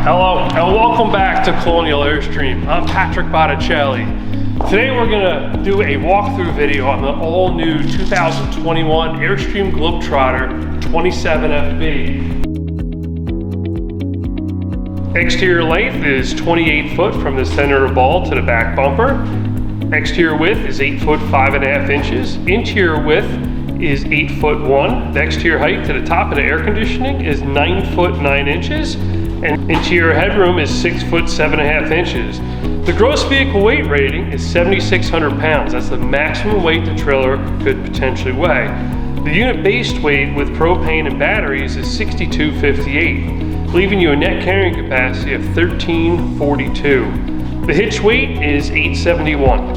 Hello and welcome back to Colonial Airstream. I'm Patrick Botticelli. Today we're going to do a walkthrough video on the all-new 2021 AIRSTREAM Globetrotter 27FBT. Exterior length is 28 foot from the center of the ball to the back bumper. Exterior width is 8 foot 5.5 inches. Interior width is 8 foot 1. The exterior height to the top of the air conditioning is 9 foot 9 inches. And interior headroom is 6 foot 7.5 inches. The gross vehicle weight rating is 7,600 pounds. That's the maximum weight the trailer could potentially weigh. The unit base weight with propane and batteries is 6,258, leaving you a net carrying capacity of 1,342. The hitch weight is 871.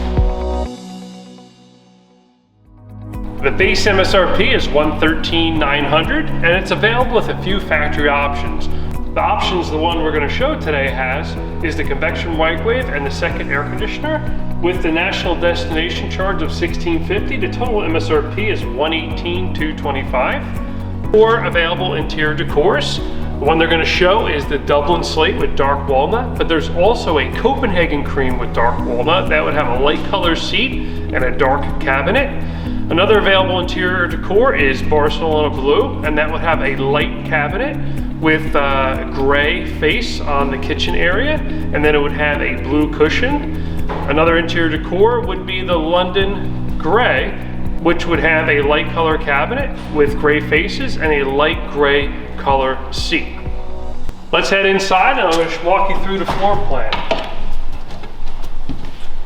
The base MSRP is $113,900, and it's available with a few factory options. The options the one we're going to show today has is the convection microwave and the second air conditioner with the national destination charge of $1,650. The total MSRP is $118,225. Or available interior decors. The one they're going to show is the Dublin Slate with dark walnut, but there's also a Copenhagen cream with dark walnut that would have a light color seat and a dark cabinet. Another available interior decor is Barcelona blue, and that would have a light cabinet with a gray face on the kitchen area, and then it would have a blue cushion. Another interior decor would be the London gray, which would have a light color cabinet with gray faces and a light gray color seat. Let's head inside and I'm going to walk you through the floor plan.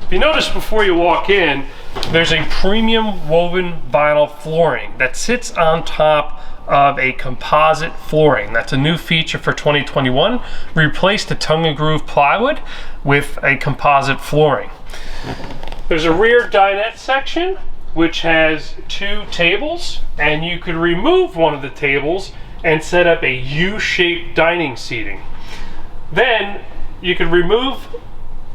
If you notice before you walk in, there's a premium woven vinyl flooring that sits on top of a composite flooring. That's a new feature for 2021. We replaced the tongue and groove plywood with a composite flooring. There's a rear dinette section which has 2 tables, and you could remove one of the tables and set up a U-shaped dining seating. Then you could remove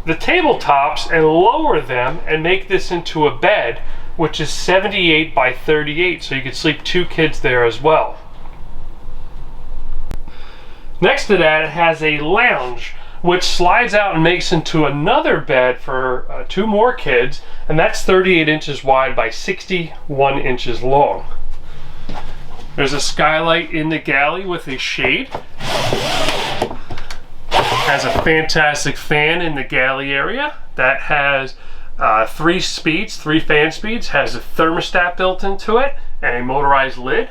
the tabletops and lower them and make this into a bed, which is 78 by 38, so you could sleep 2 kids there as well. Next to that, it has a lounge which slides out and makes into another bed for 2 more kids, and that's 38 inches wide by 61 inches long. There's a skylight in the galley with a shade. Has a fantastic fan in the galley area that has 3 fan speeds, has a thermostat built into it and a motorized lid.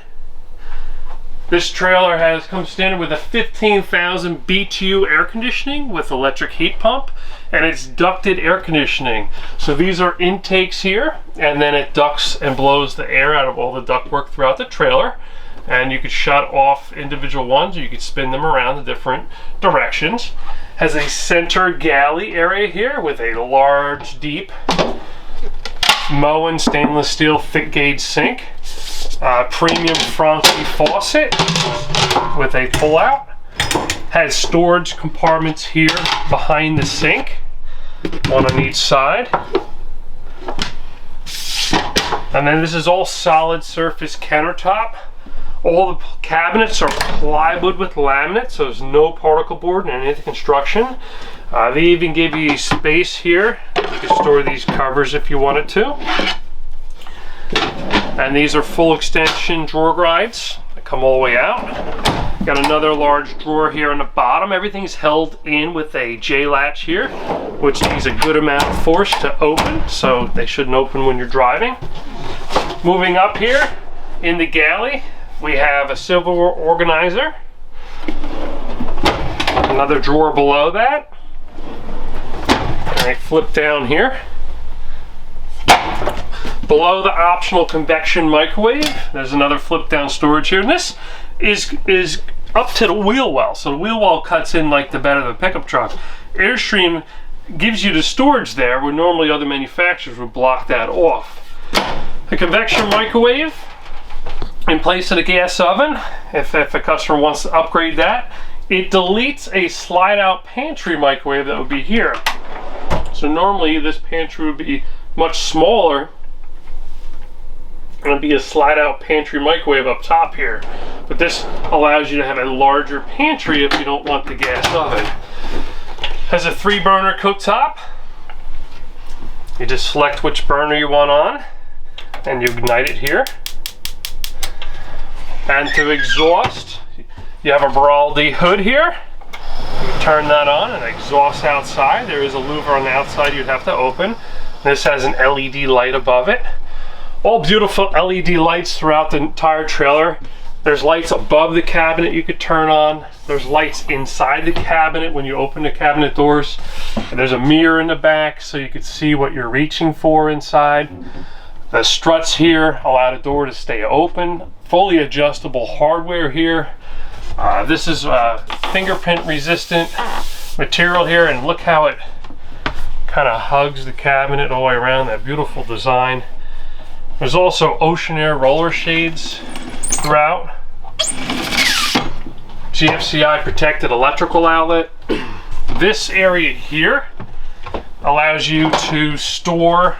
This trailer comes standard with a 15,000 BTU air conditioning with electric heat pump, and it's ducted air conditioning. So these are intakes here, and then it ducts and blows the air out of all the ductwork throughout the trailer. And you could shut off individual ones, or you could spin them around the different directions. Has a center galley area here with a large, deep Moen stainless steel thick gauge sink. Premium Franke faucet with a pull-out. Has storage compartments here behind the sink, one on each side. And then this is all solid surface countertop. All the cabinets are plywood with laminate, so there's no particle board in any of the construction. They even give you space here. You can store these covers if you wanted to. And these are full extension drawer glides that come all the way out. Got another large drawer here on the bottom. Everything's held in with a J-latch here, which needs a good amount of force to open, so they shouldn't open when you're driving. Moving up here in the galley, we have a silverware organizer. Another drawer below that. And I flip down here. Below the optional convection microwave, there's another flip down storage here. And this is up to the wheel well. So the wheel well cuts in like the bed of the pickup truck. AIRSTREAM gives you the storage there where normally other manufacturers would block that off. The convection microwave in place of the gas oven, if a customer wants to upgrade that. It deletes a slide out pantry microwave that would be here. So normally this pantry would be much smaller going to be a slide out pantry microwave up top here, but this allows you to have a larger pantry if you don't want the gas oven. Has a 3-burner cooktop. You just select which burner you want on and you ignite it here. And to exhaust, you have a Baraldi hood here. You can turn that on and exhaust outside. There is a louver on the outside you'd have to open. This has an LED light above it. All beautiful LED lights throughout the entire trailer. There's lights above the cabinet you could turn on. There's lights inside the cabinet when you open the cabinet doors. And there's a mirror in the back so you could see what you're reaching for inside. The struts here allow the door to stay open. Fully adjustable hardware here. This is fingerprint resistant material here, and look how it kind of hugs the cabinet all the way around. That beautiful design. There's also ocean air roller shades throughout. GFCI protected electrical outlet. This area here allows you to store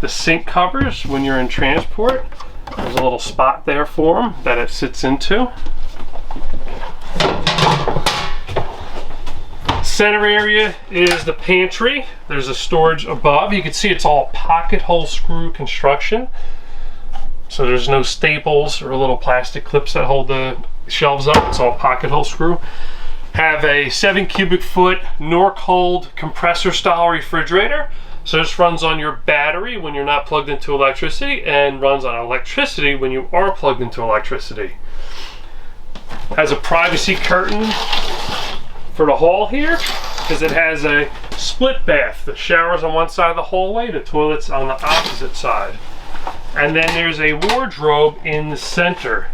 the sink covers when you're in transport. There's a little spot there for them that it sits into. Center area is the pantry. There's a storage above. You can see it's all pocket hole screw construction. So there's no staples or little plastic clips that hold the shelves up. It's all pocket hole screw. Have a 7 cubic foot Norcold compressor style refrigerator. So this runs on your battery when you're not plugged into electricity, and runs on electricity when you are plugged into electricity. Has a privacy curtain for the hall here, because it has a split bath. The shower's on one side of the hallway, the toilet's on the opposite side. And then there's a wardrobe in the center.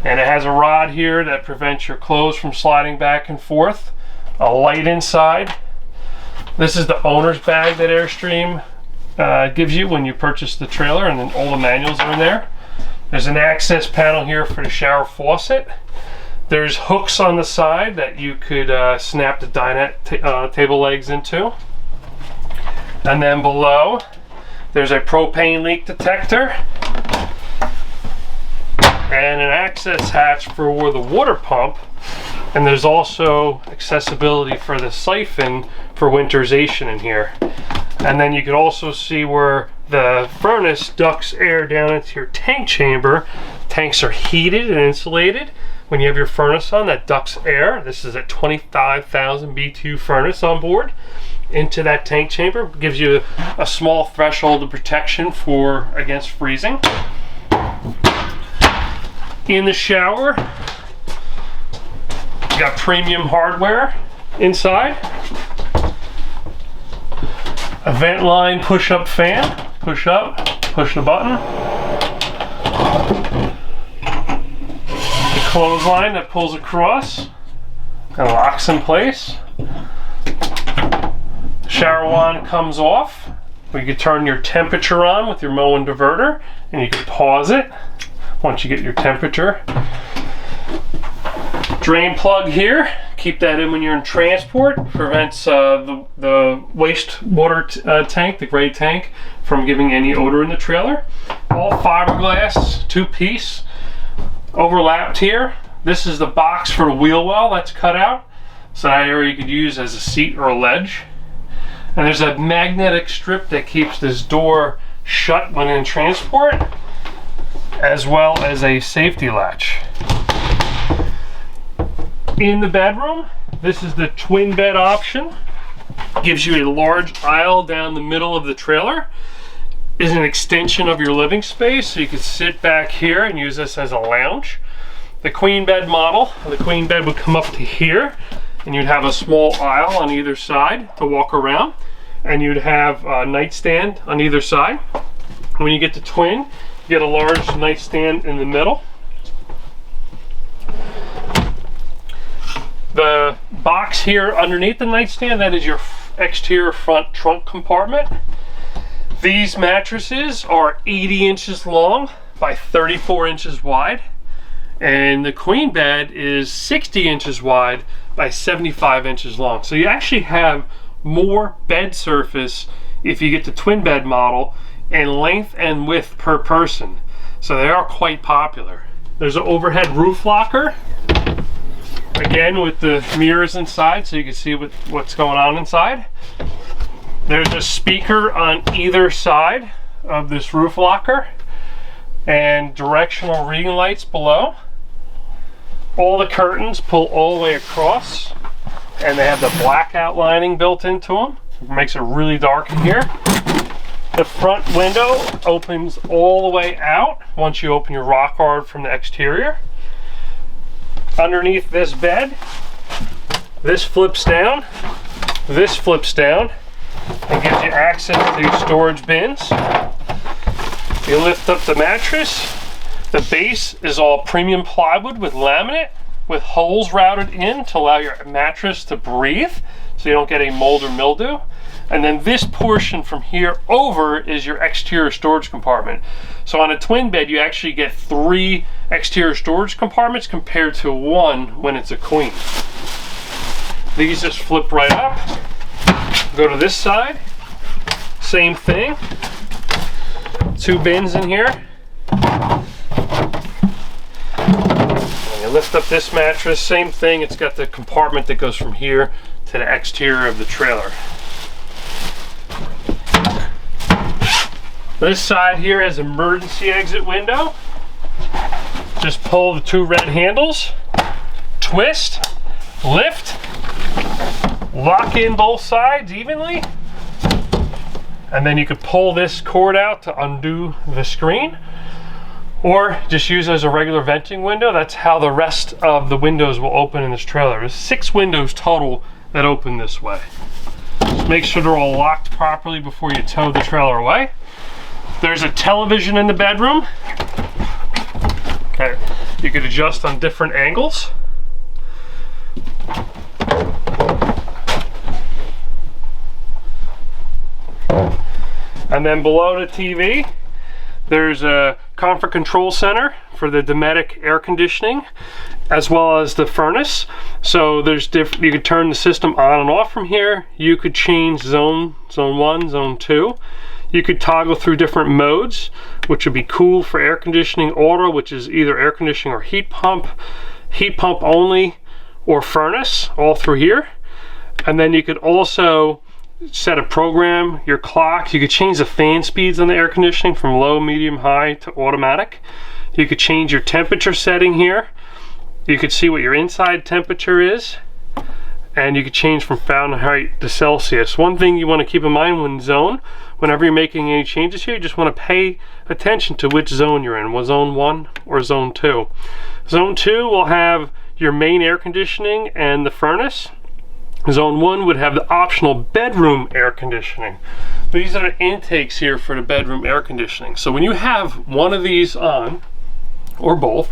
And it has a rod here that prevents your clothes from sliding back and forth. A light inside. This is the owner's bag that Airstream gives you when you purchase the trailer, and then all the manuals are in there. There's an access panel here for the shower faucet. There's hooks on the side that you could snap the dinette table legs into. And then below, there's a propane leak detector and an access hatch for the water pump. And there's also accessibility for the siphon for winterization in here. And then you can also see where the furnace ducts air down into your tank chamber. Tanks are heated and insulated. When you have your furnace on, that ducts air. This is a 25,000 BTU furnace on board into that tank chamber. Gives you a small threshold of protection against freezing. In the shower, you got premium hardware inside. A vent line push-up fan. Push up, push the button. The clothesline that pulls across and locks in place. Shower wand comes off. You can turn your temperature on with your Moen diverter, and you can pause it once you get your temperature. Drain plug here. Keep that in when you're in transport. Prevents the wastewater tank, the gray tank, from giving any odor in the trailer. All fiberglass, 2-piece, overlapped here. This is the box for the wheel well that's cut out. So that area you could use as a seat or a ledge. And there's a magnetic strip that keeps this door shut when in transport, as well as a safety latch. In the bedroom, this is the twin bed option. Gives you a large aisle down the middle of the trailer. Is an extension of your living space, so you can sit back here and use this as a lounge. The queen bed model, the queen bed would come up to here, and you'd have a small aisle on either side to walk around, and you'd have a nightstand on either side. When you get the twin, you get a large nightstand in the middle. The box here underneath the nightstand, that is your exterior front trunk compartment. These mattresses are 80 inches long by 34 inches wide, and the queen bed is 60 inches wide by 75 inches long. So you actually have more bed surface if you get the twin bed model in length and width per person. So they are quite popular. There's an overhead roof locker, again with the mirrors inside so you can see what's going on inside. There's a speaker on either side of this roof locker and directional reading lights below. All the curtains pull all the way across, and they have the blackout lining built into them. It makes it really dark in here. The front window opens all the way out once you open your rock guard from the exterior. Underneath this bed, this flips down, and gives you access to your storage bins. You lift up the mattress. The base is all premium plywood with laminate, with holes routed in to allow your mattress to breathe so you don't get any mold or mildew. And then this portion from here over is your exterior storage compartment. So on a twin bed, you actually get 3 exterior storage compartments compared to 1 when it's a queen. These just flip right up. Go to this side, same thing. 2 bins in here. And you lift up this mattress, same thing. It's got the compartment that goes from here to the exterior of the trailer. This side here has emergency exit window. Just pull the 2 red handles, twist, lift, lock in both sides evenly, and then you could pull this cord out to undo the screen, or just use it as a regular venting window. That's how the rest of the windows will open in this trailer. There's 6 windows total that open this way. Just make sure they're all locked properly before you tow the trailer away. There's a television in the bedroom. Okay, you could adjust on different angles. And then below the TV, there's a comfort control center for the Dinette air conditioning, as well as the furnace. So there's you could turn the system on and off from here. You could change zone 1, zone 2. You could toggle through different modes, which would be cool for air conditioning. Auto, which is either air conditioning or heat pump only, or furnace, all through here. And then you could also set a program, your clock. You could change the fan speeds on the air conditioning from low, medium, high to automatic. You could change your temperature setting here. You could see what your inside temperature is, and you could change from Fahrenheit to Celsius. One thing you want to keep in mind whenever you're making any changes here, you just want to pay attention to which zone you're in, zone 1 or zone 2. Zone 2 will have your main air conditioning and the furnace. Zone 1 would have the optional bedroom air conditioning. These are the intakes here for the bedroom air conditioning. So when you have one of these on, or both,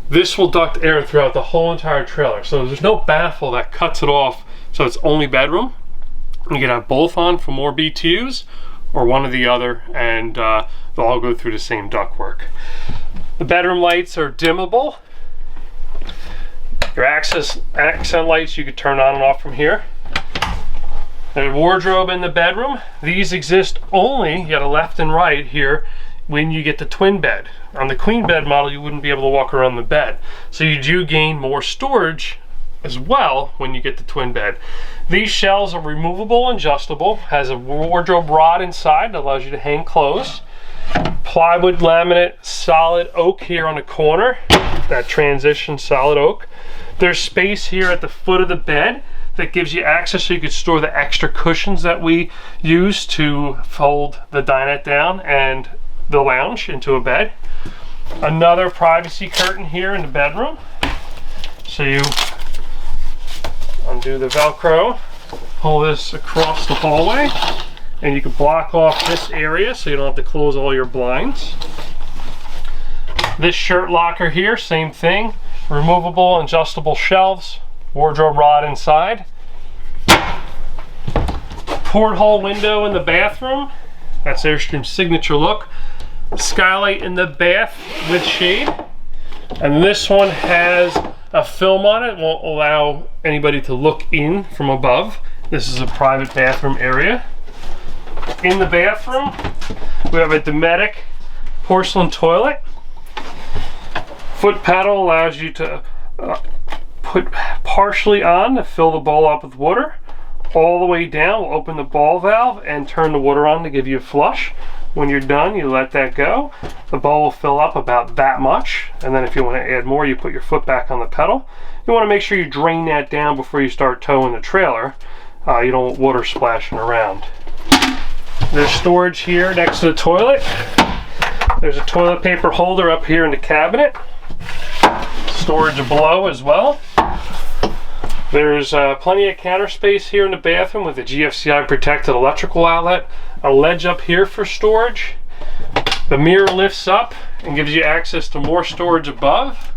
this will duct air throughout the whole entire trailer. So there's no baffle that cuts it off so it's only bedroom. You can have both on for more BTUs, or one or the other, and they'll all go through the same ductwork. The bedroom lights are dimmable. Your accent lights you could turn on and off from here. There's a wardrobe in the bedroom. These exist only, you got a left and right here, when you get the twin bed. On the queen bed model, you wouldn't be able to walk around the bed. So you do gain more storage as well when you get the twin bed. These shelves are removable and adjustable. Has a wardrobe rod inside that allows you to hang clothes. Plywood, laminate, solid oak here on the corner. That transition solid oak. There's space here at the foot of the bed that gives you access so you could store the extra cushions that we use to fold the dinette down and the lounge into a bed. Another privacy curtain here in the bedroom. So you undo the Velcro, pull this across the hallway, and you can block off this area so you don't have to close all your blinds. This shirt locker here, same thing. Removable, adjustable shelves, wardrobe rod inside. Porthole window in the bathroom. That's AIRSTREAM's signature look. Skylight in the bath with shade. And this one has a film on it. It won't allow anybody to look in from above. This is a private bathroom area. In the bathroom, we have a Dinette porcelain toilet. Foot pedal allows you to put partially on to fill the bowl up with water. All the way down, we'll open the ball valve and turn the water on to give you a flush. When you're done, you let that go. The bowl will fill up about that much, and then if you want to add more, you put your foot back on the pedal. You want to make sure you drain that down before you start towing the trailer. You don't want water splashing around. There's storage here next to the toilet. There's a toilet paper holder up here in the cabinet. Storage below as well. There's plenty of counter space here in the bathroom with a GFCI protected electrical outlet. A ledge up here for storage. The mirror lifts up and gives you access to more storage above.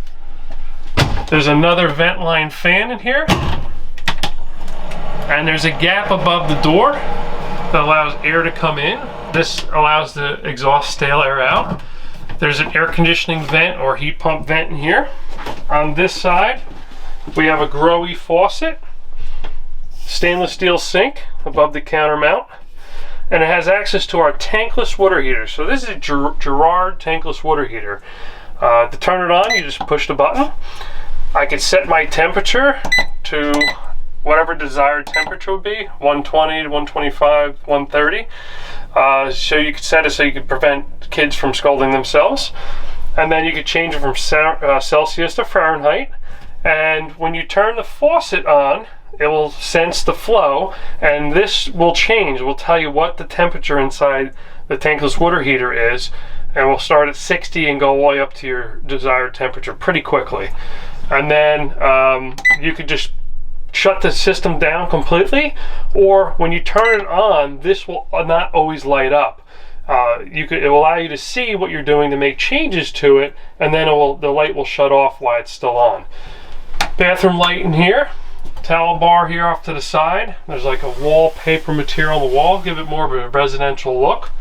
There's another vent line fan in here. And there's a gap above the door that allows air to come in. This allows the exhaust stale air out. There's an air conditioning vent or heat pump vent in here. On this side, we have a Growy faucet, stainless steel sink above the counter mount, and it has access to our tankless water heater. So this is a Girard tankless water heater. To turn it on, you just push the button. I could set my temperature to whatever desired temperature would be, 120 to 125, 130. So you could set it so you could prevent kids from scalding themselves. And then you could change it from Celsius to Fahrenheit. And when you turn the faucet on, it will sense the flow, and this will change. It will tell you what the temperature inside the tankless water heater is, and we'll start at 60 and go all the way up to your desired temperature pretty quickly. And then you could just shut the system down completely, or when you turn it on, this will not always light up. It will allow you to see what you're doing to make changes to it, and then the light will shut off while it's still on. Bathroom light in here, towel bar here off to the side. There's like a wallpaper material on the wall, give it more of a residential look.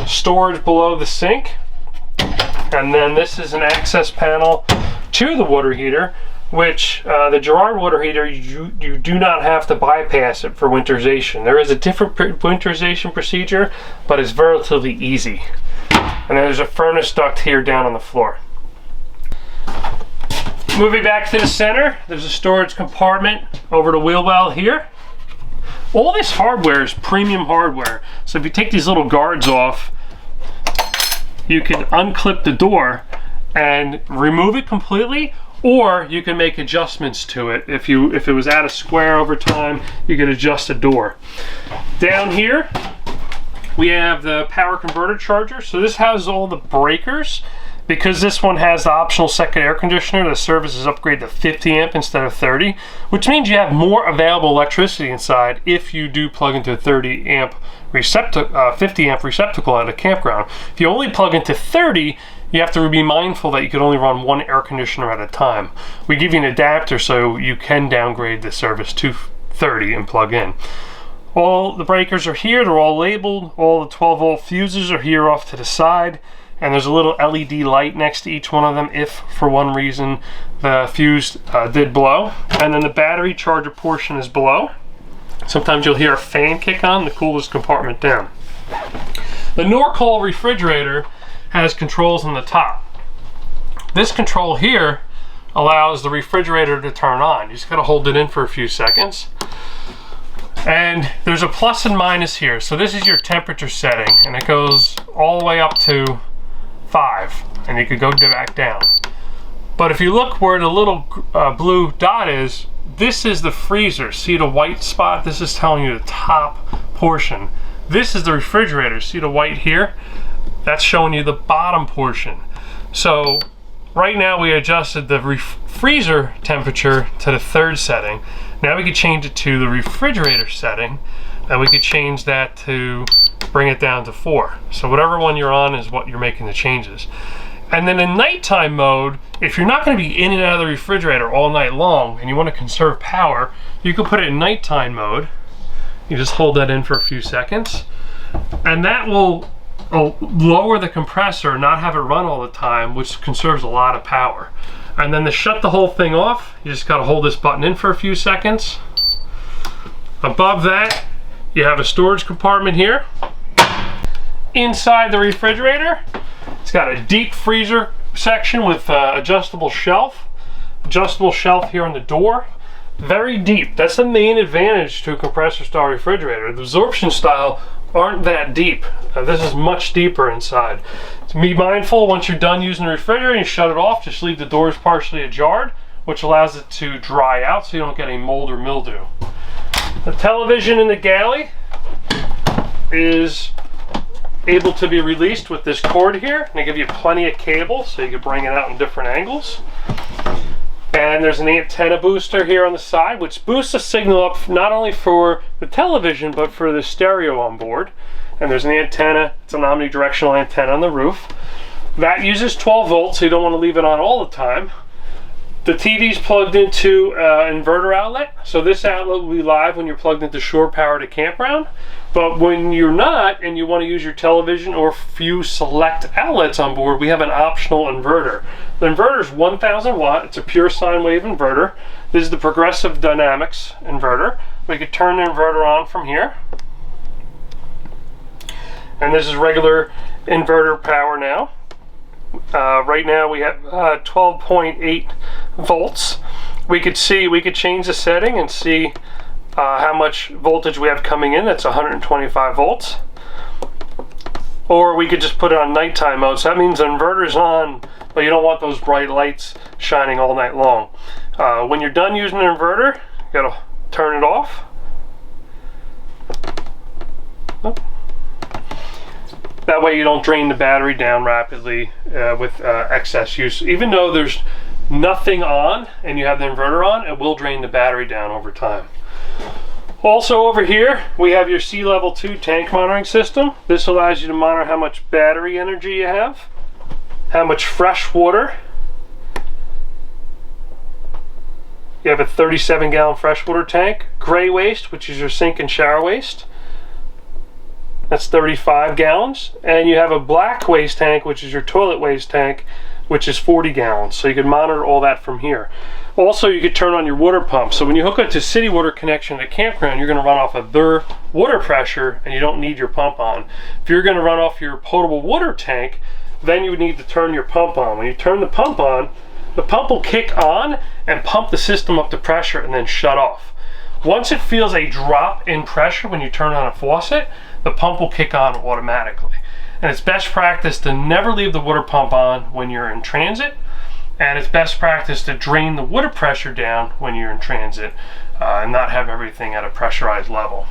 Storage below the sink, and then this is an access panel to the water heater, which the Girard water heater, you do not have to bypass it for winterization. There is a different winterization procedure, but it's relatively easy. And there's a furnace duct here down on the floor. Moving back to the center, there's a storage compartment over the wheel well here. All this hardware is premium hardware. So if you take these little guards off, you can unclip the door and remove it completely, or you can make adjustments to it. If it was out of square over time, you can adjust the door. Down here, we have the power converter charger. So this houses all the breakers. Because this one has the optional second air conditioner, the service is upgraded to 50 amp instead of 30, which means you have more available electricity inside if you do plug into a 50 amp receptacle at a campground. If you only plug into 30, you have to be mindful that you can only run one air conditioner at a time. We give you an adapter so you can downgrade the service to 30 and plug in. All the breakers are here, they're all labeled. All the 12-volt fuses are here off to the side. And there's a little LED light next to each one of them if, for one reason, the fuse did blow. And then the battery charger portion is below. Sometimes you'll hear a fan kick on to cool this compartment down. The Norcold refrigerator has controls on the top. This control here allows the refrigerator to turn on. You just gotta hold it in for a few seconds. And there's a plus and minus here. So this is your temperature setting, and it goes all the way up to 5, and you could go back down. But if you look where the little blue dot is, this is the freezer. See the white spot? This is telling you the top portion. This is the refrigerator. See the white here? That's showing you the bottom portion. So right now we adjusted the freezer temperature to the 3rd setting. Now we could change it to the refrigerator setting, and we could change that to bring it down to 4. So whatever one you're on is what you're making the changes. And then in nighttime mode, if you're not going to be in and out of the refrigerator all night long and you want to conserve power, you can put it in nighttime mode. You just hold that in for a few seconds, and that will lower the compressor, not have it run all the time, which conserves a lot of power. And then to shut the whole thing off, you just got to hold this button in for a few seconds. Above that, You have a storage compartment here. Inside the refrigerator, it's got a deep freezer section with adjustable shelf here on the door. Very deep. That's the main advantage to a compressor style refrigerator. The absorption style aren't that deep. This is much deeper inside. To be mindful, once you're done using the refrigerator, you shut it off, just leave the doors partially ajar, which allows it to dry out so you don't get any mold or mildew. The television in the galley is able to be released with this cord here. They give you plenty of cable so you can bring it out in different angles. And there's an antenna booster here on the side, which boosts the signal up not only for the television, but for the stereo on board. And there's an antenna, it's an omnidirectional antenna on the roof. That uses 12 volts, so you don't want to leave it on all the time. The TV's plugged into an inverter outlet, so this outlet will be live when you're plugged into shore power to campground. But when you're not and you want to use your television or few select outlets on board, we have an optional inverter. The inverter is 1000 watt. It's a pure sine wave inverter. This is the progressive dynamics inverter. We could turn the inverter on from here. And this is regular inverter power now. Right now we have 12.8 volts. We could change the setting and see how much voltage we have coming in. That's 125 volts. Or we could just put it on nighttime mode. So that means the inverter's on, but you don't want those bright lights shining all night long. When you're done using the inverter, you gotta turn it off. Oh. That way you don't drain the battery down rapidly with excess use. Even though there's nothing on and you have the inverter on, it will drain the battery down over time. Also over here, we have your sea level 2 tank monitoring system. This allows you to monitor how much battery energy you have, how much fresh water. You have a 37-gallon freshwater tank, gray waste, which is your sink and shower waste. That's 35 gallons. And you have a black waste tank, which is your toilet waste tank, which is 40 gallons. So you can monitor all that from here. Also, you could turn on your water pump. So when you hook up to city water connection at a campground, you're going to run off of their water pressure and you don't need your pump on. If you're going to run off your potable water tank, then you would need to turn your pump on. When you turn the pump on, the pump will kick on and pump the system up to pressure and then shut off. Once it feels a drop in pressure when you turn on a faucet, the pump will kick on automatically. And it's best practice to never leave the water pump on when you're in transit. And it's best practice to drain the water pressure down when you're in transit and not have everything at a pressurized level.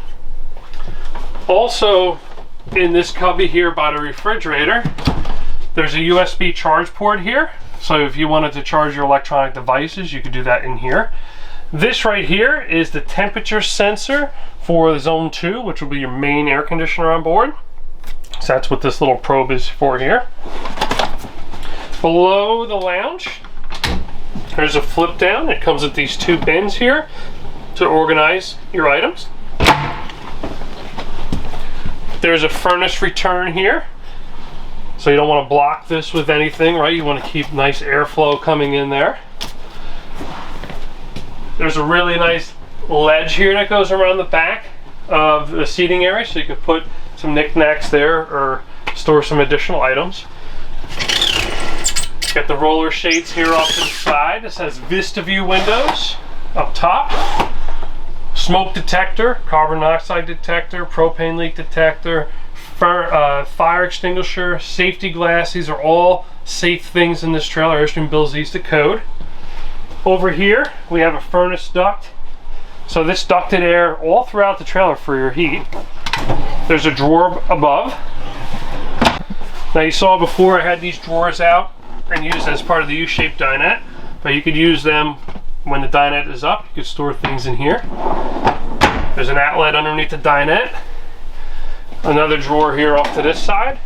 Also, in this cubby here by the refrigerator, there's a USB charge port here. So if you wanted to charge your electronic devices, you could do that in here. This right here is the temperature sensor for the Zone 2, which will be your main air conditioner on board. So that's what this little probe is for here. Below the lounge, there's a flip down. It comes with these two bins here to organize your items. There's a furnace return here. So you don't want to block this with anything, right? You want to keep nice airflow coming in there. There's a really nice ledge here that goes around the back of the seating area, so you could put some knickknacks there or store some additional items. Got the roller shades here off to the side. This has Vista View windows up top. Smoke detector, carbon monoxide detector, propane leak detector, fire extinguisher, safety glass. These are all safe things in this trailer. AIRSTREAM builds these to code. Over here, we have a furnace duct. So this ducted air all throughout the trailer for your heat. There's a drawer above. Now you saw before I had these drawers out and used as part of the U-shaped dinette, but you could use them when the dinette is up. You could store things in here. There's an outlet underneath the dinette. Another drawer here off to this side.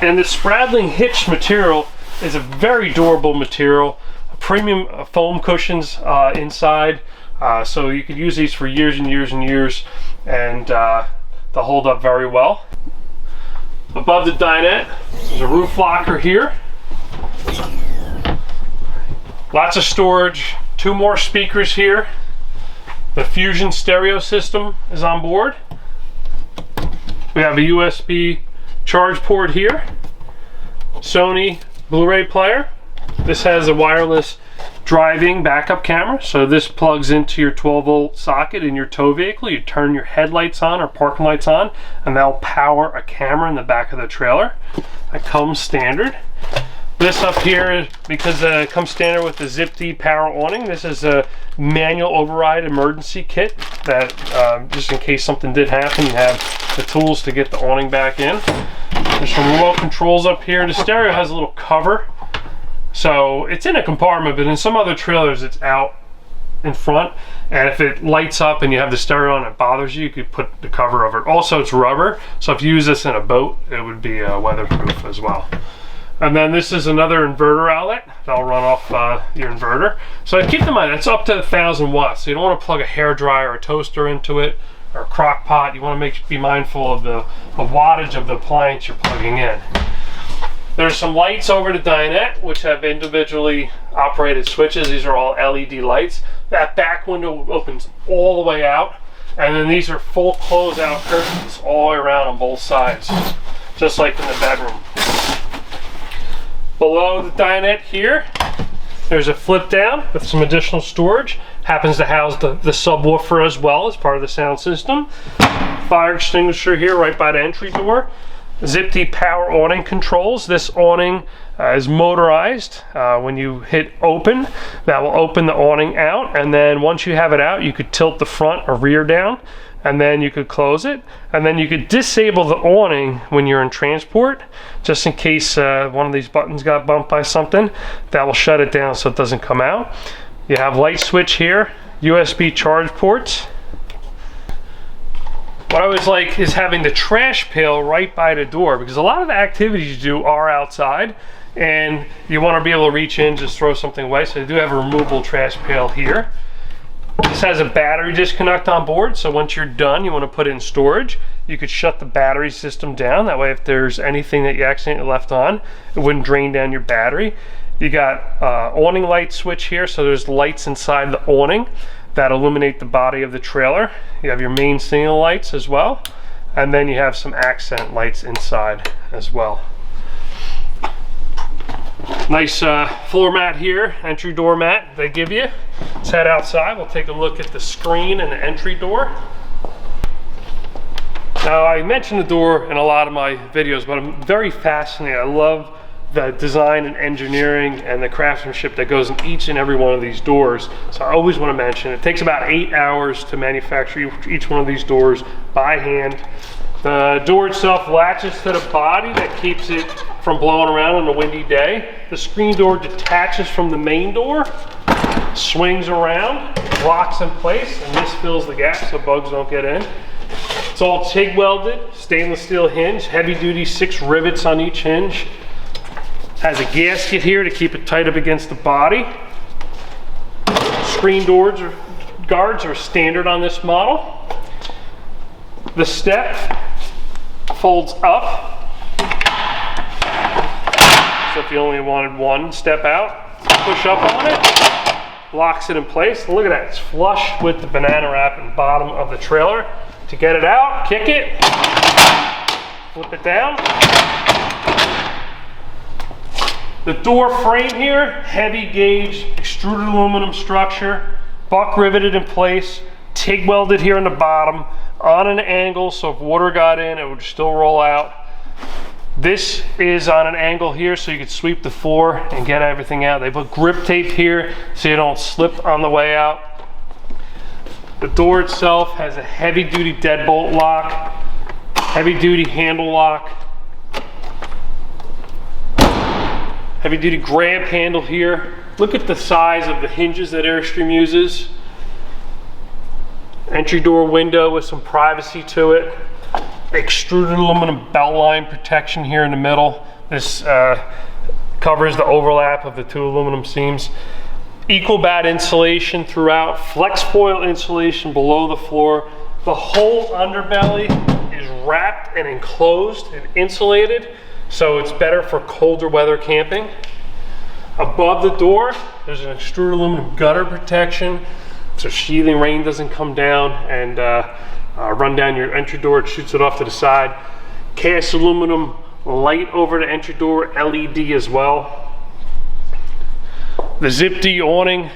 And the Spradling hitch material is a very durable material. Premium foam cushions inside, so you could use these for years and years and years, and they'll hold up very well. Above the dinette, there's a roof locker here. Lots of storage, 2 more speakers here. The Fusion stereo system is on board. We have a USB charge port here. Sony Blu-ray player. This has a wireless driving backup camera, so this plugs into your 12-volt socket in your tow vehicle. You turn your headlights on or parking lights on, and that'll power a camera in the back of the trailer. That comes standard. This up here is because it comes standard with the Zip-D power awning. This is a manual override emergency kit that just in case something did happen, you have the tools to get the awning back in. There's some remote controls up here. The stereo has a little cover, so it's in a compartment, but in some other trailers it's out in front, and if it lights up and you have the stereo on and it bothers you, you could put the cover over it. Also, it's rubber, so if you use this in a boat, it would be weatherproof as well. And then this is another inverter outlet that'll run off your inverter. So keep in mind, it's up to 1,000 watts. So you don't want to plug a hairdryer or a toaster into it, or a crock pot. You want to be mindful of the wattage of the appliance you're plugging in. There's some lights over to Dinette, which have individually operated switches. These are all LED lights. That back window opens all the way out. And then these are full close-out curtains all the way around on both sides, just like in the bedroom. Below the dinette here, there's a flip down with some additional storage. Happens to house the subwoofer as well as part of the sound system. Fire extinguisher here right by the entry door. Zip-D power awning controls. This awning is motorized. When you hit open, that will open the awning out, and then once you have it out, you could tilt the front or rear down, and then you could close it, and then you could disable the awning when you're in transport, just in case one of these buttons got bumped by something. That will shut it down so it doesn't come out. You have light switch here, USB charge ports. What I always like is having the trash pail right by the door, because a lot of the activities you do are outside and you want to be able to reach in, just throw something away. So you do have a removable trash pail here. This has a battery disconnect on board, so once you're done, you want to put it in storage. You could shut the battery system down. That way, if there's anything that you accidentally left on, it wouldn't drain down your battery. You got awning light switch here, so there's lights inside the awning that illuminate the body of the trailer. You have your main signal lights as well, and then you have some accent lights inside as well. Nice floor mat here, entry door mat they give you. Let's head outside. We'll take a look at the screen and the entry door. Now, I mentioned the door in a lot of my videos, but I'm very fascinated. I love the design and engineering and the craftsmanship that goes in each and every one of these doors. So I always want to mention it takes about 8 hours to manufacture each one of these doors by hand. The door itself latches to the body that keeps it from blowing around on a windy day. The screen door detaches from the main door, swings around, locks in place, and this fills the gap so bugs don't get in. It's all TIG welded, stainless steel hinge, heavy duty 6 rivets on each hinge. Has a gasket here to keep it tight up against the body. Screen doors or guards are standard on this model. The step folds up. So if you only wanted one step out, push up on it, locks it in place. Look at that, it's flush with the banana wrap and bottom of the trailer. To get it out, kick it, flip it down. The door frame here, heavy gauge, extruded aluminum structure, buck riveted in place, TIG welded here on the bottom, on an angle, so if water got in, it would still roll out. This is on an angle here, so you could sweep the floor and get everything out. They put grip tape here so you don't slip on the way out. The door itself has a heavy duty deadbolt lock, heavy duty handle lock, heavy duty grab handle here. Look at the size of the hinges that Airstream uses. Entry door window with some privacy to it. Extruded aluminum belt line protection here in the middle. This covers the overlap of the 2 aluminum seams. Ecobat insulation throughout, flex foil insulation below the floor. The whole underbelly is wrapped and enclosed and insulated, so it's better for colder weather camping. Above the door, there's an extruded aluminum gutter protection, so sheathing rain doesn't come down and run down your entry door. It shoots it off to the side. Cast aluminum light over the entry door, LED as well. The Zip-D awning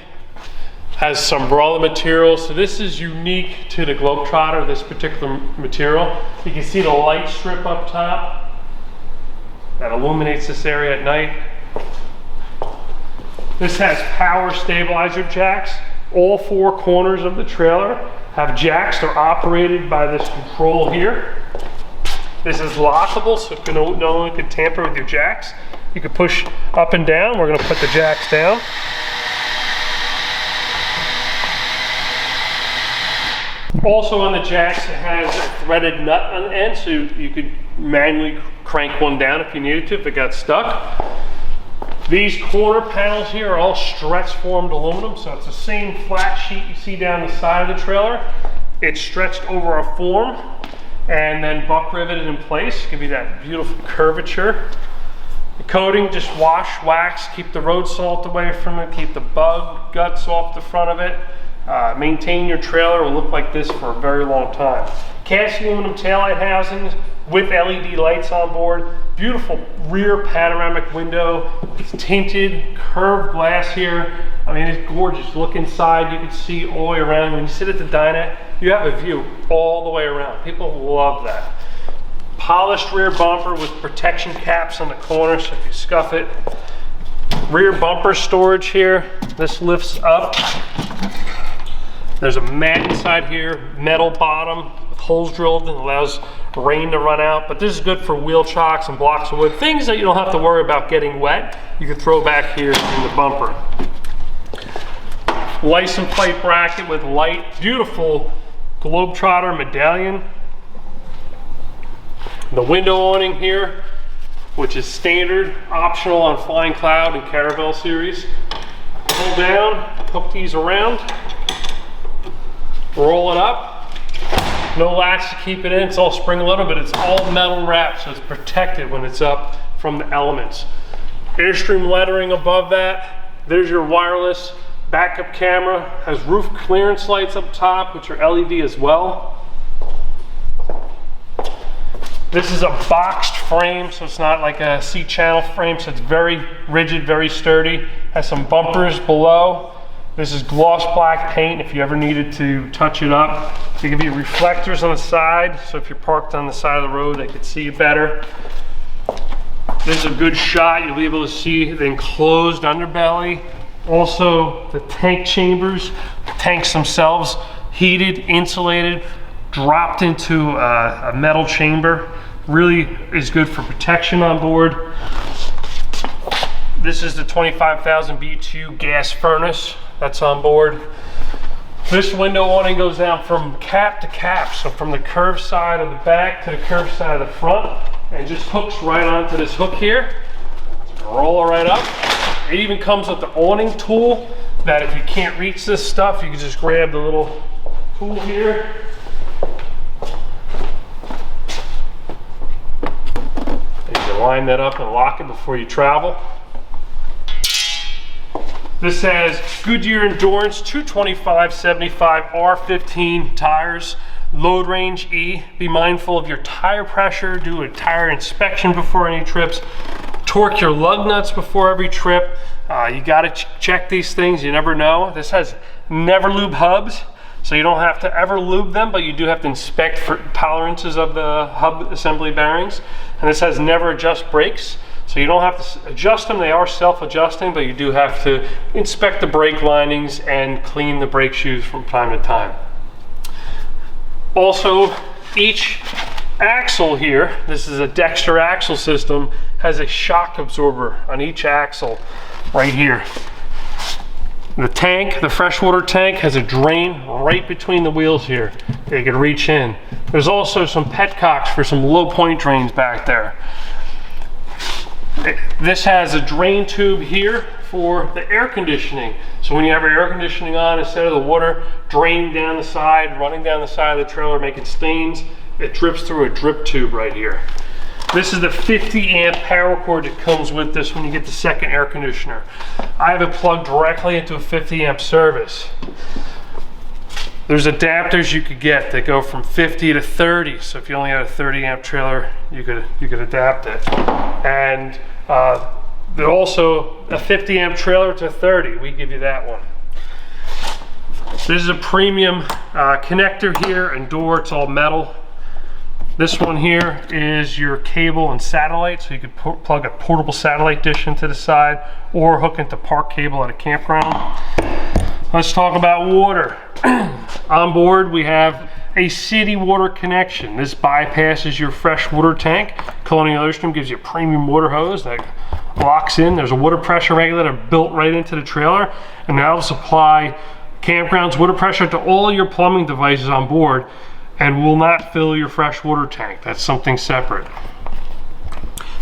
has some umbrella material, so this is unique to the Globetrotter, this particular material. You can see the light strip up top that illuminates this area at night. This has power stabilizer jacks. All four corners of the trailer have jacks. They're operated by this control here. This is lockable, so no one can tamper with your jacks. You can push up and down. We're gonna put the jacks down. Also on the jacks, it has a threaded nut on the end, so you could manually crank one down if you needed to, if it got stuck. These corner panels here are all stretch formed aluminum, so it's the same flat sheet you see down the side of the trailer. It's stretched over a form and then buck riveted in place, give you that beautiful curvature. The coating, just wash, wax, keep the road salt away from it, keep the bug guts off the front of it. Maintain your trailer will look like this for a very long time. Cast aluminum taillight housings with LED lights on board. Beautiful rear panoramic window. It's tinted, curved glass here. I mean, it's gorgeous. Look inside, you can see all the way around. When you sit at the dinette, you have a view all the way around. People love that. Polished rear bumper with protection caps on the corner, so if you scuff it. Rear bumper storage here. This lifts up. There's a mat inside here, metal bottom, with holes drilled and allows rain to run out. But this is good for wheel chocks and blocks of wood. Things that you don't have to worry about getting wet, you can throw back here in the bumper. License plate bracket with light, beautiful Globetrotter medallion. The window awning here, which is standard, optional on Flying Cloud and Caravelle series. Pull down, hook these around. Roll it up. No latch to keep it in. It's all spring loaded, but it's all metal wrapped, so it's protected when it's up from the elements. Airstream lettering above that. There's your wireless backup camera. Has roof clearance lights up top, which are LED as well. This is a boxed frame, so it's not like a C-channel frame, so it's very rigid, very sturdy. Has some bumpers below. This is gloss black paint if you ever needed to touch it up. They give you reflectors on the side, so if you're parked on the side of the road, they can see you better. This is a good shot. You'll be able to see the enclosed underbelly. Also, the tank chambers, the tanks themselves, heated, insulated, dropped into a metal chamber. Really is good for protection on board. This is the 25,000 BTU gas furnace that's on board. This window awning goes down from cap to cap, so from the curved side of the back to the curved side of the front, and just hooks right onto this hook here. Roll it right up. It even comes with the awning tool that if you can't reach this stuff, you can just grab the little tool here. You can line that up and lock it before you travel. This has Goodyear Endurance 225/75 R15 tires, load range E. Be mindful of your tire pressure, do a tire inspection before any trips, torque your lug nuts before every trip. You gotta check these things, you never know. This has never lube hubs, so you don't have to ever lube them, but you do have to inspect for tolerances of the hub assembly bearings. And this has never adjust brakes. So you don't have to adjust them, they are self-adjusting, but you do have to inspect the brake linings and clean the brake shoes from time to time. Also, each axle here, this is a Dexter axle system, has a shock absorber on each axle right here. The tank, the freshwater tank, has a drain right between the wheels here. You can reach in. There's also some petcocks for some low point drains back there. This has a drain tube here for the air conditioning. So when you have your air conditioning on, instead of the water draining down the side, running down the side of the trailer, making stains, it drips through a drip tube right here. This is the 50 amp power cord that comes with this when you get the second air conditioner. I have it plugged directly into a 50 amp service. There's adapters you could get that go from 50 to 30. So if you only had a 30 amp trailer, you could adapt it. And there's also a 50 amp trailer to 30. We give you that one. This is a premium connector here and door. It's all metal. This one here is your cable and satellite, so you could plug a portable satellite dish into the side or hook into park cable at a campground. Let's talk about water. On board we have a city water connection. This bypasses your fresh water tank. Colonial Airstream gives you a premium water hose that locks in. There's a water pressure regulator built right into the trailer, and that'll supply campground's water pressure to all your plumbing devices on board and will not fill your fresh water tank. That's something separate.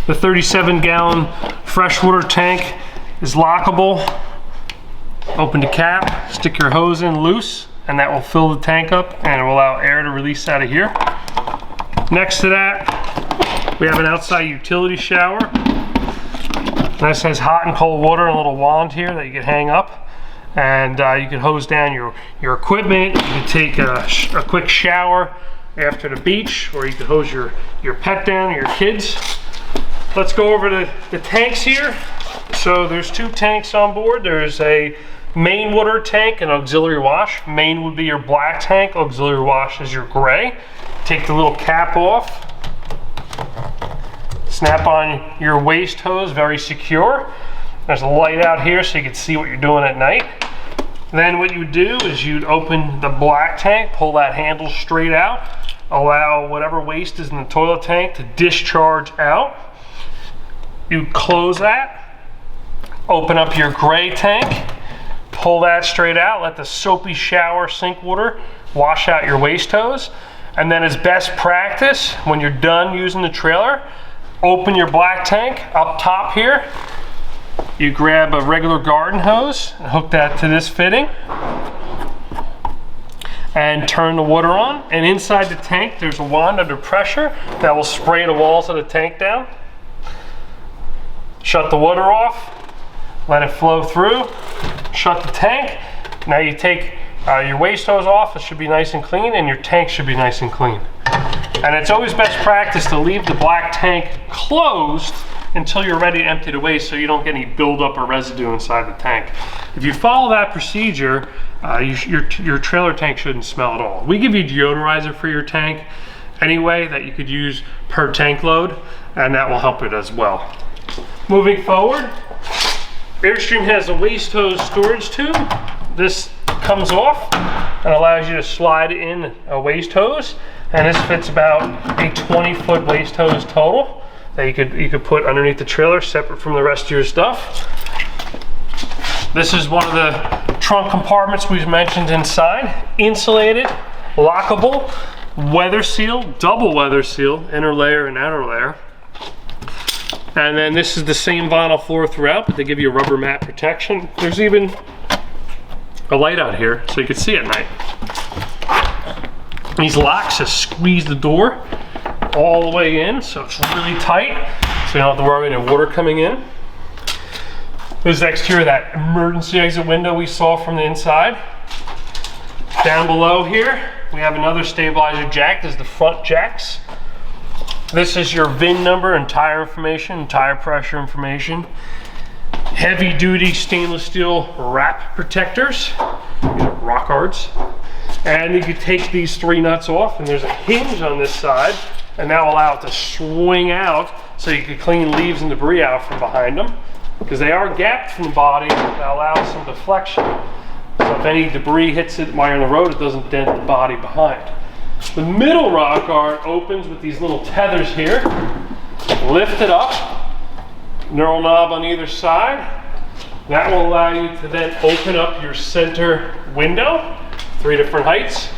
The 37-gallon freshwater tank is lockable. Open the cap, stick your hose in loose, and that will fill the tank up and it will allow air to release out of here. Next to that, we have an outside utility shower. This has hot and cold water and a little wand here that you can hang up. And you can hose down your equipment. You can take a quick shower after the beach, or you can hose your pet down, your kids. Let's go over the tanks here. So there's two tanks on board. There's a main water tank and auxiliary wash. Main would be your black tank, auxiliary wash is your gray. Take the little cap off. Snap on your waste hose, very secure. There's a light out here so you can see what you're doing at night. Then what you would do is you'd open the black tank, pull that handle straight out, allow whatever waste is in the toilet tank to discharge out. You close that, open up your gray tank, pull that straight out, let the soapy shower sink water wash out your waste hose. And then as best practice, when you're done using the trailer, open your black tank up top here. You grab a regular garden hose and hook that to this fitting and turn the water on. And inside the tank there's a wand under pressure that will spray the walls of the tank down. Shut the water off, let it flow through, shut the tank. Now you take your waste hose off, it should be nice and clean, and your tank should be nice and clean. And it's always best practice to leave the black tank closed until you're ready to empty the waste so you don't get any buildup or residue inside the tank. If you follow that procedure, your trailer tank shouldn't smell at all. We give you deodorizer for your tank anyway that you could use per tank load, and that will help it as well. Moving forward, Airstream has a waste hose storage tube. This comes off and allows you to slide in a waste hose, and this fits about a 20-foot waste hose total that you could put underneath the trailer separate from the rest of your stuff. This is one of the trunk compartments we've mentioned inside. Insulated, lockable, weather seal, double weather seal, inner layer and outer layer. And then this is the same vinyl floor throughout, but they give you a rubber mat protection. There's even a light out here so you can see at night. These locks just squeeze the door all the way in, so it's really tight, so you don't have to worry about any water coming in. There's next here that emergency exit window we saw from the inside. Down below here, we have another stabilizer jack. This is the front jacks. This is your VIN number and tire information, tire pressure information. Heavy duty stainless steel wrap protectors. These are rock hards. And you can take these three nuts off, and there's a hinge on this side, and that will allow it to swing out so you can clean leaves and debris out from behind them, because they are gapped from the body that allows some deflection. So if any debris hits it while you're on the road, it doesn't dent the body behind. The middle rock guard opens with these little tethers here. Lift it up, knurl knob on either side. That will allow you to then open up your center window, 3 different heights.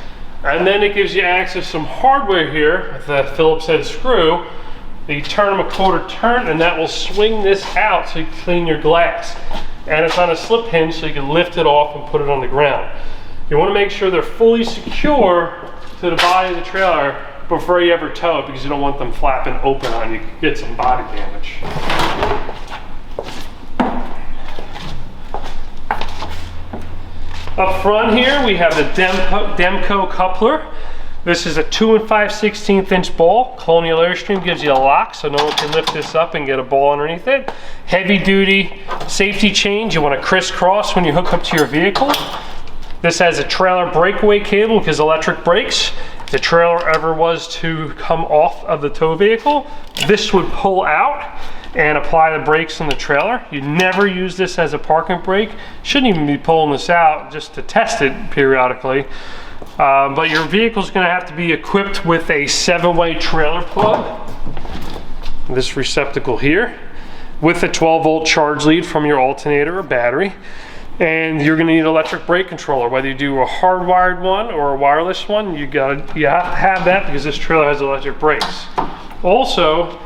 And then it gives you access to some hardware here with a Phillips head screw. You turn them a quarter turn, and that will swing this out so you can clean your glass. And it's on a slip hinge so you can lift it off and put it on the ground. You want to make sure they're fully secure to the body of the trailer before you ever tow it, because you don't want them flapping open on you. You could get some body damage. Up front here, we have the Demco coupler. This is a 2 5/16 inch ball. Colonial Airstream gives you a lock so no one can lift this up and get a ball underneath it. Heavy duty safety chains. You want to crisscross when you hook up to your vehicle. This has a trailer breakaway cable because electric brakes. If the trailer ever was to come off of the tow vehicle, this would pull out and apply the brakes on the trailer. You never use this as a parking brake. Shouldn't even be pulling this out just to test it periodically. But your vehicle is going to have to be equipped with a 7-way trailer plug. This receptacle here with a 12-volt charge lead from your alternator or battery. And you're going to need an electric brake controller, whether you do a hardwired one or a wireless one. You have to have that because this trailer has electric brakes. Also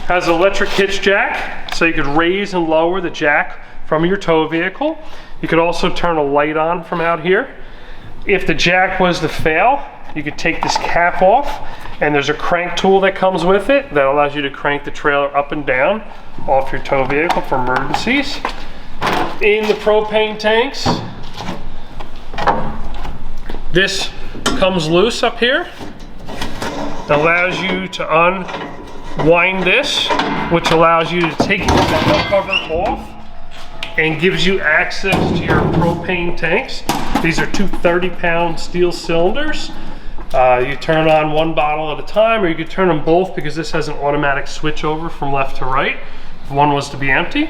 has an electric hitch jack, so you could raise and lower the jack from your tow vehicle. You could also turn a light on from out here. If the jack was to fail, you could take this cap off, and there's a crank tool that comes with it that allows you to crank the trailer up and down off your tow vehicle for emergencies. In the propane tanks, this comes loose up here. It allows you to unwind this, which allows you to take the metal cover off and gives you access to your propane tanks. These are two 30-pound steel cylinders. You turn on one bottle at a time, or you could turn them both because this has an automatic switch over from left to right if one was to be empty.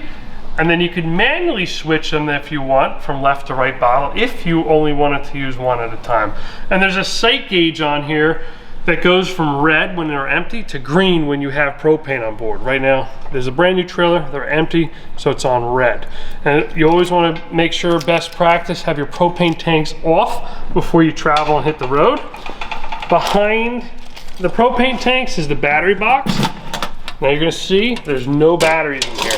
And then you could manually switch them if you want from left to right bottle if you only wanted to use one at a time. And there's a sight gauge on here that goes from red when they're empty to green when you have propane on board. Right now, there's a brand new trailer, they're empty, so it's on red. And you always want to make sure, best practice, have your propane tanks off before you travel and hit the road. Behind the propane tanks is the battery box. Now you're gonna see there's no batteries in here.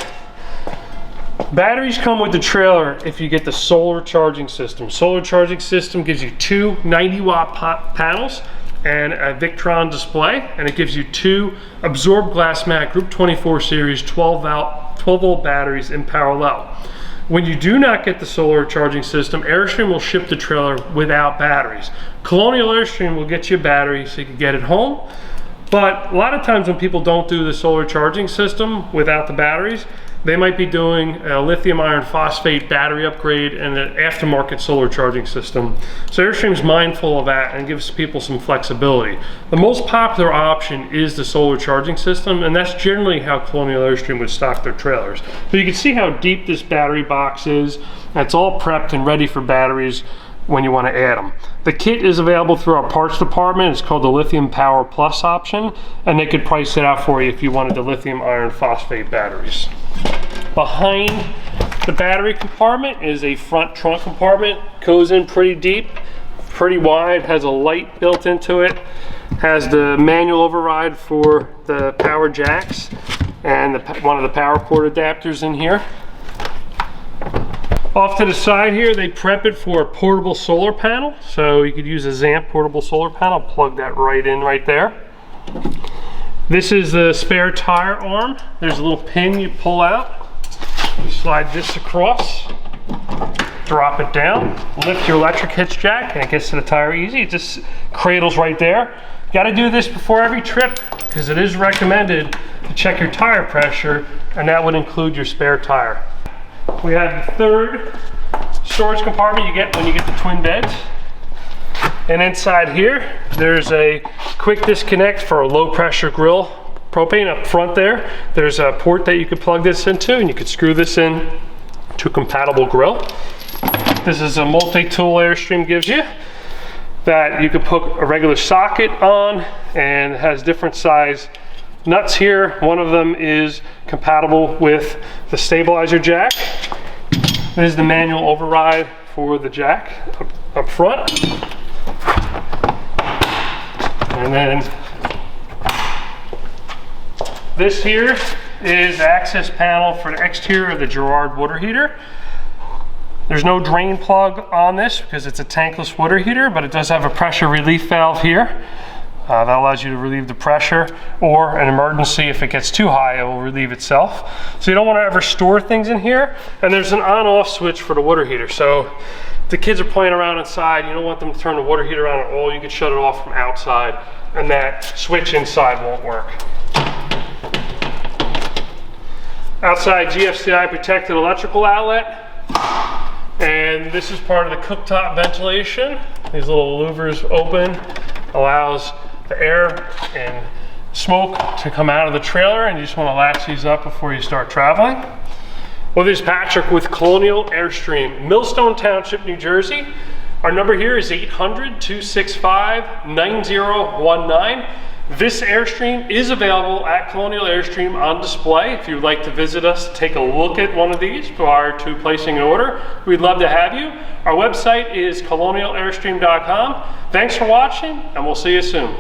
Batteries come with the trailer if you get the solar charging system. Solar charging system gives you two 90-watt panels and a Victron display, and it gives you two absorbed glass mat Group 24 series 12-volt batteries in parallel. When you do not get the solar charging system, Airstream will ship the trailer without batteries. Colonial Airstream will get you a battery so you can get it home, but a lot of times when people don't do the solar charging system without the batteries, they might be doing a lithium iron phosphate battery upgrade and an aftermarket solar charging system. So Airstream's mindful of that and gives people some flexibility. The most popular option is the solar charging system, and that's generally how Colonial Airstream would stock their trailers. But you can see how deep this battery box is. That's all prepped and ready for batteries when you want to add them. The kit is available through our parts department. It's called the Lithium Power Plus option, and they could price it out for you if you wanted the lithium iron phosphate batteries. Behind the battery compartment is a front trunk compartment. Goes in pretty deep, pretty wide, has a light built into it, has the manual override for the power jacks, and one of the power cord adapters in here. Off to the side here, they prep it for a portable solar panel. So you could use a Zamp portable solar panel, plug that right in right there. This is the spare tire arm. There's a little pin you pull out. You slide this across, drop it down, lift your electric hitch jack, and it gets to the tire easy. It just cradles right there. You gotta do this before every trip because it is recommended to check your tire pressure, and that would include your spare tire. We have the third storage compartment you get when you get the twin beds. And inside here, there's a quick disconnect for a low pressure grill propane up front there. There's a port that you could plug this into, and you could screw this in to a compatible grill. This is a multi-tool Airstream gives you that you could put a regular socket on, and it has different size nuts here. One of them is compatible with the stabilizer jack. This is the manual override for the jack up front. And then this here is the access panel for the exterior of the Girard water heater. There's no drain plug on this because it's a tankless water heater, but it does have a pressure relief valve here. That allows you to relieve the pressure, or an emergency, if it gets too high, it will relieve itself. So you don't want to ever store things in here. And there's an on-off switch for the water heater. So if the kids are playing around inside, you don't want them to turn the water heater on at all. You can shut it off from outside, and that switch inside won't work. Outside GFCI protected electrical outlet. And this is part of the cooktop ventilation. These little louvers open, allows the air and smoke to come out of the trailer, and you just want to latch these up before you start traveling. Well, this is Patrick with Colonial Airstream, Millstone Township, New Jersey. Our number here is 800-265-9019. This Airstream is available at Colonial Airstream on display. If you'd like to visit us, take a look at one of these prior to placing an order, we'd love to have you. Our website is colonialairstream.com. Thanks for watching, and we'll see you soon.